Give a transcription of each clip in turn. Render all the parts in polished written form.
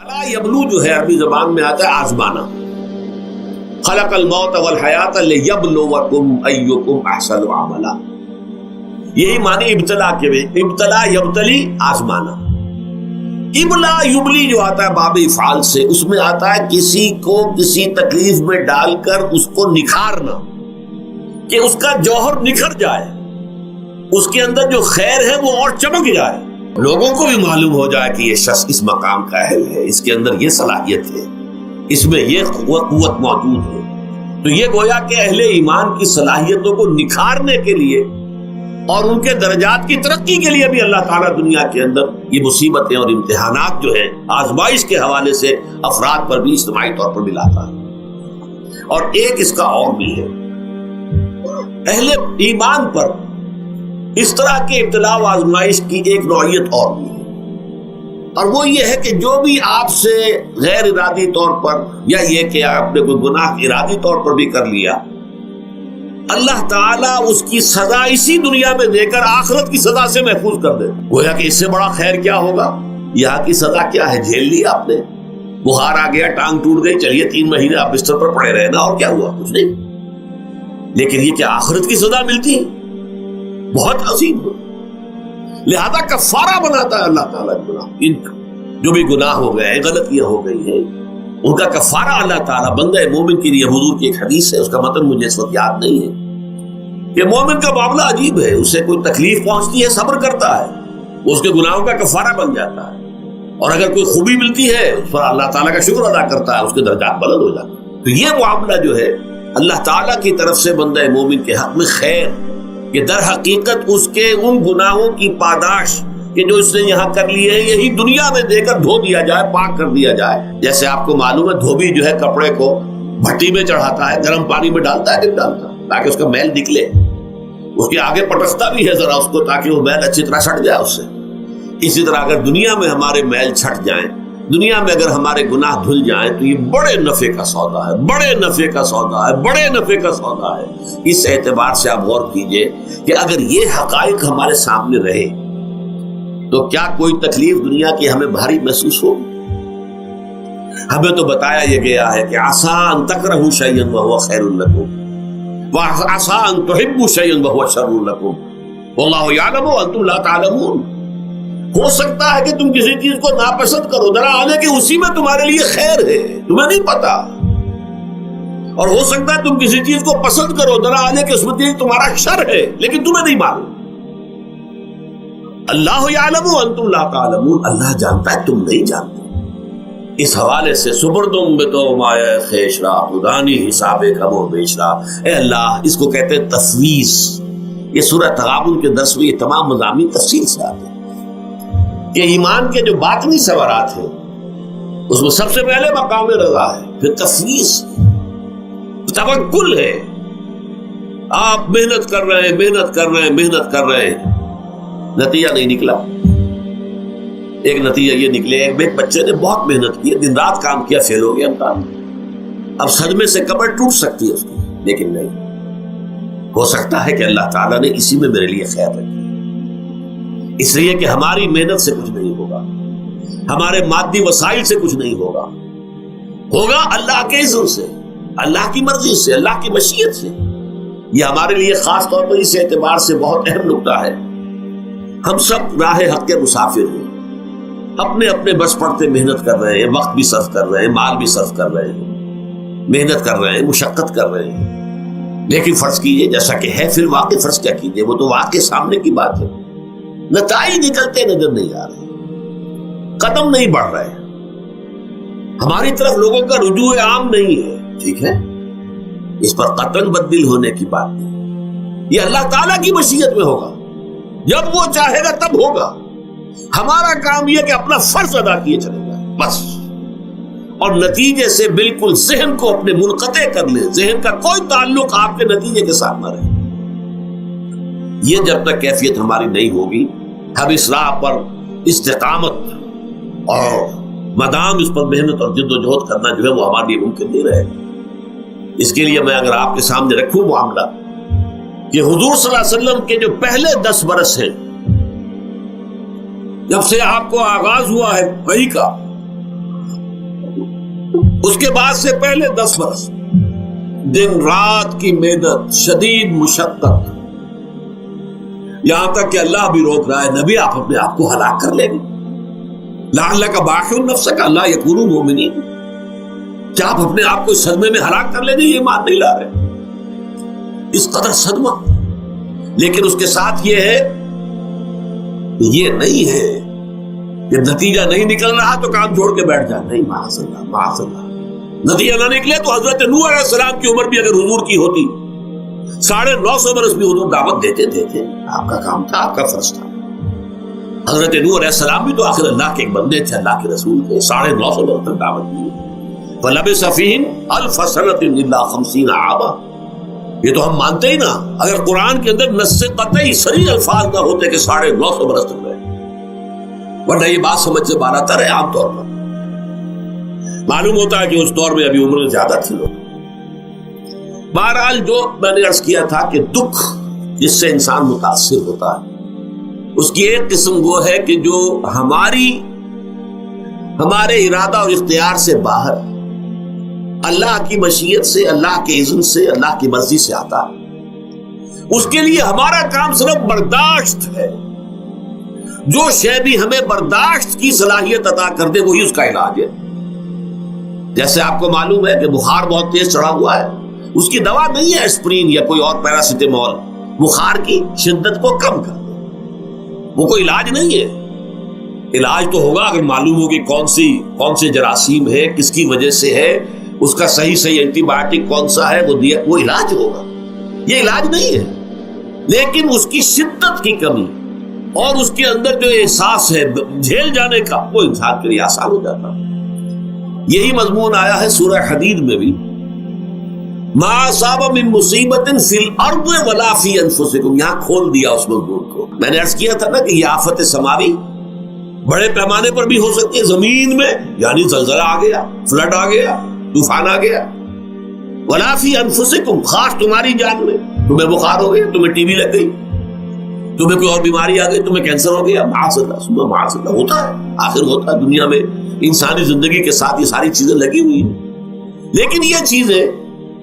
الا یبلو جو ہے عربی زبان میں آتا ہے آزمانا. خلق الموت والحیات لیبلوکم ایکم احسن عملا. یہی معنی ابتلا کے بھی. ابتلا یبتلی آزمانا. ابلا یبلی جو آتا ہے باب افعال سے، اس میں آتا ہے کسی کو کسی تکلیف میں ڈال کر اس کو نکھارنا، کہ اس کا جوہر نکھر جائے، اس کے اندر جو خیر ہے وہ اور چمک جائے، لوگوں کو بھی معلوم ہو جائے کہ یہ شخص اس مقام کا اہل ہے، اس کے اندر یہ صلاحیت ہے، اس میں یہ قوت موجود ہے. تو یہ گویا کہ اہل ایمان کی صلاحیتوں کو نکھارنے کے لیے اور ان کے درجات کی ترقی کے لیے بھی اللہ تعالیٰ دنیا کے اندر یہ مصیبتیں اور امتحانات جو ہیں آزمائش کے حوالے سے افراد پر بھی اجتماعی طور پر بھی لاتا ہے. اور ایک اس کا اور بھی ہے، اہل ایمان پر اس طرح کے ابتلاء و آزمائش کی ایک نوعیت اور بھی ہے، اور وہ یہ ہے کہ جو بھی آپ سے غیر ارادی طور پر یا یہ کہ آپ نے کوئی گناہ ارادی طور پر بھی کر لیا، اللہ تعالیٰ اس کی سزا اسی دنیا میں دے کر آخرت کی سزا سے محفوظ کر دے. گویا کہ اس سے بڑا خیر کیا ہوگا؟ یہاں کی سزا کیا ہے؟ جھیل لی آپ نے، بخار آ گیا، ٹانگ ٹوٹ گئی، چلیے 3 مہینے آپ بستر پر پڑے رہے نا، اور کیا ہوا؟ کچھ نہیں. لیکن یہ کہ آخرت کی سزا ملتی بہت عظیم ہو، لہذا کفارہ بناتا ہے اللہ تعالیٰ ان جو بھی گناہ ہو گئے ہیں، غلطیاں ہو گئی ہیں، ان کا کفارہ اللہ تعالیٰ بندہ مومن کے لیے. حضور کی ایک حدیث ہے، اس کا متن مجھے اس وقت یاد نہیں ہے، کہ مومن کا معاملہ عجیب ہے، اسے کوئی تکلیف پہنچتی ہے صبر کرتا ہے، وہ اس کے گناہوں کا کفارہ بن جاتا ہے، اور اگر کوئی خوبی ملتی ہے اس پر اللہ تعالیٰ کا شکر ادا کرتا ہے، اس کے درجات بلند ہو جاتے ہیں. تو یہ معاملہ جو ہے اللہ تعالیٰ کی طرف سے بندہ مومن کے حق میں خیر، کہ در حقیقت اس کے ان گناہوں کی پاداش کہ جو اس نے یہاں کر لیے ہیں، یہی دنیا میں دے کر دھو دیا جائے، پاک کر دیا جائے. جیسے آپ کو معلوم ہے دھوبی جو ہے کپڑے کو بھٹی میں چڑھاتا ہے، گرم پانی میں ڈالتا ہے کہ ڈالتا تاکہ اس کا میل نکلے، اس کے آگے پٹکتا بھی ہے ذرا اس کو تاکہ وہ میل اچھی طرح چھٹ جائے اس سے. اسی طرح اگر دنیا میں ہمارے میل چھٹ جائیں، دنیا میں اگر ہمارے گناہ دھل جائیں، تو یہ بڑے نفع کا سودا ہے، بڑے نفع کا سودا ہے، بڑے نفع کا سودا ہے. اس اعتبار سے آپ غور کیجئے کہ اگر یہ حقائق ہمارے سامنے رہے تو کیا کوئی تکلیف دنیا کی ہمیں بھاری محسوس ہوگی؟ ہمیں تو بتایا یہ گیا ہے کہ عسیٰ ان تکرہوا شیئا وہو خیر لکم وعسیٰ ان تحبوا شیئا وہو شر لکم واللہ یعلم وانتم لا تعلمون. ہو سکتا ہے کہ تم کسی چیز کو ناپسند کرو، ذرا آنے کہ اسی میں تمہارے لیے خیر ہے، تمہیں نہیں پتا، اور ہو سکتا ہے تم کسی چیز کو پسند کرو، ذرا آنے کہ اس میں تمہارا شر ہے لیکن تمہیں نہیں معلوم. اللہ یعلم وانتم لا تعلمون، اللہ جانتا ہے تم نہیں جانتے. اس حوالے سے سبردم بتو مایا خیش را خدانی حساب کم و بیش را. اے اللہ، اس کو کہتے ہیں تفویض. یہ سورہ تغابن کے درس میں یہ تمام مضامین تفصیل سے آتے ہیں کہ ایمان کے جو باطنی ثمرات ہیں اس میں سب سے پہلے مقام رضا ہے، پھر تفویض، توکل ہے. آپ محنت کر رہے ہیں، محنت کر رہے ہیں، محنت کر رہے ہیں، نتیجہ نہیں نکلا. ایک نتیجہ یہ نکلے، ایک بچے نے بہت محنت کی، دن رات کام کیا، فیل ہو گیا امتحان. اب صدمے سے کمر ٹوٹ سکتی ہے اس کی، لیکن نہیں، ہو سکتا ہے کہ اللہ تعالیٰ نے اسی میں میرے لیے خیر رکھی. اس لیے کہ ہماری محنت سے کچھ نہیں ہوگا، ہمارے مادی وسائل سے کچھ نہیں ہوگا، ہوگا اللہ کے اذن سے، اللہ کی مرضی سے، اللہ کی مشیت سے. یہ ہمارے لیے خاص طور پر اس اعتبار سے بہت اہم نکتہ ہے. ہم سب راہ حق کے مسافر ہیں، اپنے اپنے بس پڑتے محنت کر رہے ہیں، وقت بھی صرف کر رہے ہیں، مال بھی صرف کر رہے ہیں، محنت کر رہے ہیں، مشقت کر رہے ہیں. لیکن فرض کیجئے جیسا کہ ہے، پھر واقع فرض کیا کیجئے، وہ تو واقع سامنے کی بات ہے، نتائج نکلتے نظر نہیں آ رہے، قدم نہیں بڑھ رہے، ہماری طرف لوگوں کا رجوع عام نہیں ہے. ٹھیک ہے، اس پر قطعاً بدل ہونے کی بات نہیں، یہ اللہ تعالیٰ کی مشیت میں ہوگا، جب وہ چاہے گا تب ہوگا. ہمارا کام یہ کہ اپنا فرض ادا کیے چلے جائیں بس، اور نتیجے سے بالکل ذہن کو اپنے منقطع کر لیں، ذہن کا کوئی تعلق آپ کے نتیجے کے ساتھ نہ رہے. یہ جب تک کیفیت ہماری نہیں ہوگی، ہم اس راہ پر استقامت اور مدام اس پر محنت اور جد و جہد کرنا جو ہے وہ ہمارے لیے ممکن نہیں رہے. اس کے لیے میں اگر آپ کے سامنے رکھوں معاملہ کہ حضور صلی اللہ علیہ وسلم کے جو پہلے 10 برس ہیں، جب سے آپ کو آغاز ہوا ہے وحی کا، اس کے بعد سے پہلے 10 برس دن رات کی محنت، شدید مشقت، یہاں تک کہ اللہ بھی روک رہا ہے نبی آپ اپنے آپ کو ہلاک کر لیں گے، لعلک باخع نفسک الا یکونوا مؤمنین، کیا آپ اپنے آپ کو اس صدمے میں ہلاک کر لیں گے؟ یہ ایمان نہیں لا رہے، اس قدر صدمہ۔ لیکن اس کے ساتھ یہ ہے کہ یہ نہیں ہے کہ نتیجہ نہیں نکل رہا تو کام چھوڑ کے بیٹھ جائے، نہیں، معاذ اللہ معاذ اللہ، نتیجہ نہ نکلے تو حضرت نوح علیہ السلام کی عمر بھی اگر حضور کی ہوتی 950 برس بھی حضور دعوت دیتے تھے، آپ کا کام تھا، آپ کا فرض تھا۔ حضرت نوح علیہ السلام بھی تو آخر اللہ کے ایک بندے تھے، اللہ کے رسول تھے، 950 برس تک دعوت دی۔ فَلَبِثَ فِيهِمْ أَلْفَ سَنَةٍ إِلَّا 50 عَامًا، یہ تو ہم مانتے ہی نا، اگر قرآن کے اندر نص قطعی صریح الفاظ نہ ہوتے کہ 950 برس تک رہے، ورنہ یہ بات سمجھ سے بالا تر ہے۔ عام طور پر معلوم ہوتا ہے کہ اس دور میں ابھی عمر زیادہ تھی لوگ۔ بہرحال جو میں نے عرض کیا تھا کہ دکھ جس سے انسان متاثر ہوتا ہے اس کی ایک قسم وہ ہے کہ جو ہمارے ارادہ اور اختیار سے باہر، اللہ کی مشیت سے، اللہ کے اذن سے، اللہ کی مرضی سے آتا ہے، اس کے لیے ہمارا کام صرف برداشت ہے۔ جو شے بھی ہمیں برداشت کی صلاحیت عطا کر دے وہی اس کا علاج ہے۔ جیسے آپ کو معلوم ہے کہ بخار بہت تیز چڑھا ہوا ہے، اس کی دوا نہیں ہے اسپرین یا کوئی اور پیراسیٹامول، بخار کی شدت کو کم کر دے، وہ کوئی علاج نہیں ہے۔ علاج تو ہوگا اگر معلوم ہو کہ کون سے جراثیم ہے، کس کی وجہ سے ہے، اس کا صحیح اینٹی بایوٹک کون سا ہے، وہ علاج ہوگا۔ یہ علاج نہیں ہے، لیکن اس کی شدت کی کمی اور اس کے اندر جو احساس ہے جھیل جانے کا، وہ انسان کے لیے آسان ہو جاتا ہے۔ یہی مضمون آیا ہے سورہ حدید میں بھی، ما اصاب من مصیبت فی الارض ولا فی انفسکم، یہاں کھول دیا اس مضمون کو۔ میں نے عرض کیا تھا نا کہ یہ آفت سماوی بڑے پیمانے پر بھی ہو سکتی ہے، زمین میں یعنی زلزلہ آ گیا، فلڈ آ گیا، طوفان آ گیا، ولا فی انفسکم، خاص تمہاری جان میں، تمہیں بخار ہو گیا، تمہیں ٹی بی لگ گئی، تمہیں کوئی اور بیماری آ گئی، تمہیں کینسر ہو گیا، معاذ اللہ معاذ اللہ، ہوتا ہے، آخر ہوتا ہے، دنیا میں انسانی زندگی کے ساتھ یہ ساری چیزیں لگی ہوئی ہیں۔ لیکن یہ چیزیں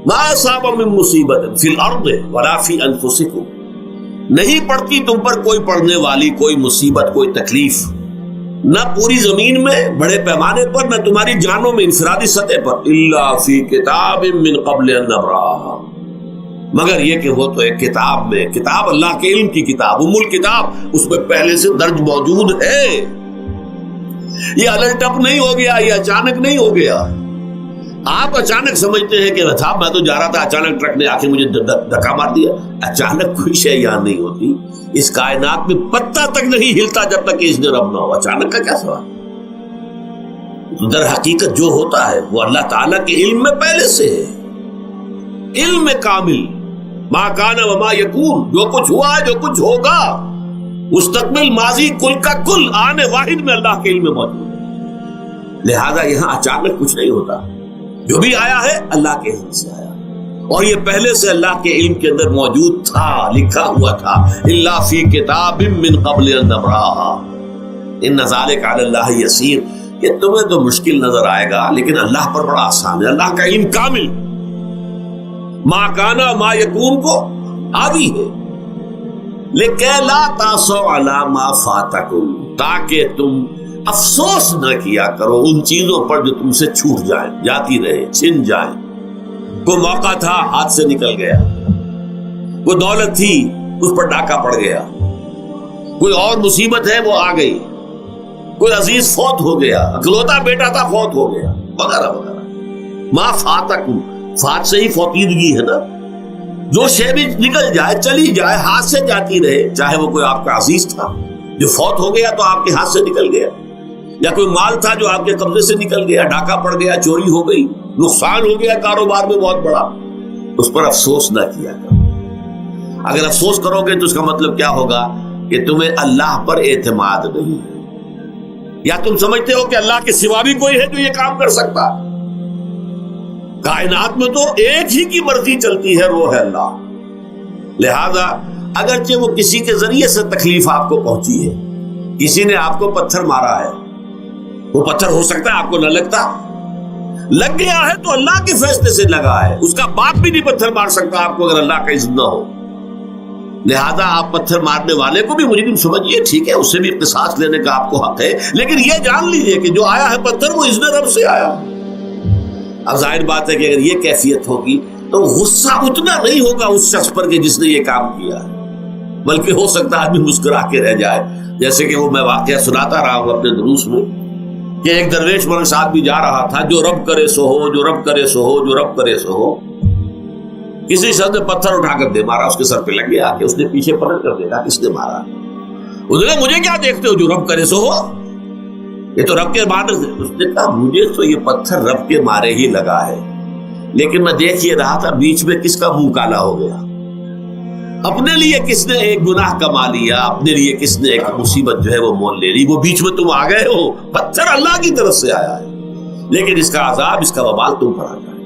ما اصاب من مصیبت فی الارض ولا فی انفسکم، نہیں پڑتی تم پر کوئی پڑنے والی کوئی مصیبت، کوئی تکلیف، نہ پوری زمین میں بڑے پیمانے پر، نہ تمہاری جانوں میں انفرادی سطح پر، الا فی کتاب من قبل ان نبرأھا، مگر یہ کہ وہ تو ایک کتاب میں، کتاب اللہ کے علم کی کتاب، ام الکتاب، اس میں پہلے سے درج موجود ہے۔ یہ الٹ اپ نہیں ہو گیا، یہ اچانک نہیں ہو گیا۔ آپ اچانک سمجھتے ہیں کہ صاحب میں تو جا رہا تھا، اچانک ٹرک نے آ کے مجھے دھکا مار دیا۔ اچانک کوئی شے یہاں نہیں ہوتی، اس کائنات میں پتہ تک نہیں ہلتا جب تک کہ اس نے رب نہ ہو۔ اچانک کا کیا سوال؟ در حقیقت جو ہوتا ہے وہ اللہ تعالیٰ کے علم میں پہلے سے ہے، علم میں کامل، ما کان وما یکون، جو کچھ ہوا جو کچھ ہوگا، مستقبل، ماضی، کل کا کل، آنے واحد میں اللہ کے علم میں موجود ہے۔ لہذا یہاں اچانک کچھ نہیں ہوتا، جو بھی آیا ہے اللہ کے علم سے آیا، اور یہ پہلے سے اللہ کے علم کے اندر موجود تھا، لکھا ہوا تھا، الا فی کتاب من قبل ان نبرأھا ان ذلک علی اللہ یسیر۔ یہ تمہیں تو مشکل نظر آئے گا لیکن اللہ پر بڑا آسان ہے، اللہ کا علم کامل، ما کانا ما یکون کو حاوی ہے۔ لِکَیْ لَا تَأْسَوْا عَلَىٰ مَا فَاتَکُم، تاکہ تم افسوس نہ کیا کرو ان چیزوں پر جو تم سے چھوٹ جائیں، جاتی رہے، چھن جائیں۔ کوئی موقع تھا ہاتھ سے نکل گیا، کوئی دولت تھی اس پر ڈاکہ پڑ گیا، کوئی اور مصیبت ہے وہ آ گئی، کوئی عزیز فوت ہو گیا، اکلوتا بیٹا تھا فوت ہو گیا، وغیرہ وغیرہ۔ ما فاتکم، فات سے ہی فوتیدگی ہے نا، جو شے بھی نکل جائے، چلی جائے، ہاتھ سے جاتی رہے، چاہے وہ کوئی آپ کا عزیز تھا جو فوت ہو گیا تو آپ کے ہاتھ سے نکل گیا، یا کوئی مال تھا جو آپ کے قبضے سے نکل گیا، ڈاکہ پڑ گیا، چوری ہو گئی، نقصان ہو گیا کاروبار میں بہت بڑا، اس پر افسوس نہ کیا کرو۔ اگر افسوس کرو گے تو اس کا مطلب کیا ہوگا کہ تمہیں اللہ پر اعتماد نہیں ہے، یا تم سمجھتے ہو کہ اللہ کے سوا بھی کوئی ہے جو یہ کام کر سکتا۔ کائنات میں تو ایک ہی کی مرضی چلتی ہے، وہ ہے اللہ۔ لہذا اگرچہ وہ کسی کے ذریعے سے تکلیف آپ کو پہنچی ہے، کسی نے آپ کو پتھر مارا ہے، وہ پتھر ہو سکتا ہے آپ کو نہ لگتا، لگ گیا ہے تو اللہ کے فیصلے سے لگا ہے، اس کا باپ بھی نہیں پتھر مار سکتا آپ کو اگر اللہ کا اذن نہ ہو. لہذا آپ پتھر مارنے والے کو بھی مجرم سمجھیے، ٹھیک ہے، اس سے بھی قصاص لینے کا آپ کو حق ہے، لیکن یہ جان لیجئے کہ جو آیا ہے پتھر وہ اذن رب سے آیا. اب ظاہر بات ہے کہ اگر یہ کیفیت ہوگی تو غصہ اتنا نہیں ہوگا اس شخص پر کہ جس نے یہ کام کیا ہے، بلکہ ہو سکتا ہے آدمی مسکرا کے رہ جائے. جیسے کہ وہ میں واقعہ سناتا رہا ہوں اپنے دروس میں کہ ایک درویش میرے ساتھ بھی جا رہا تھا، جو رب کرے سو ہو، جو رب کرے سو ہو، جو رب کرے سو ہو. کسی شخص نے پتھر اٹھا کر دے مارا، اس کے سر پہ لگ گیا کہ اس نے پیچھے پلٹ کر دیکھا کس نے مارا. اس نے کہا مجھے کیا دیکھتے ہو، جو رب کرے سو ہو، یہ تو رب کے مارے سے. اس نے کہا مجھے تو یہ پتھر رب کے مارے ہی لگا ہے، لیکن میں دیکھ یہ رہا تھا بیچ میں کس کا منہ کالا ہو گیا، اپنے لیے کس نے ایک گناہ کما لیا، اپنے لیے کس نے ایک مصیبت جو ہے وہ مول لے لی، وہ بیچ میں تم آ گئے ہو. پتھر اللہ کی طرف سے آیا ہے، لیکن اس کا عذاب، اس کا وبال تم پر آ جائے.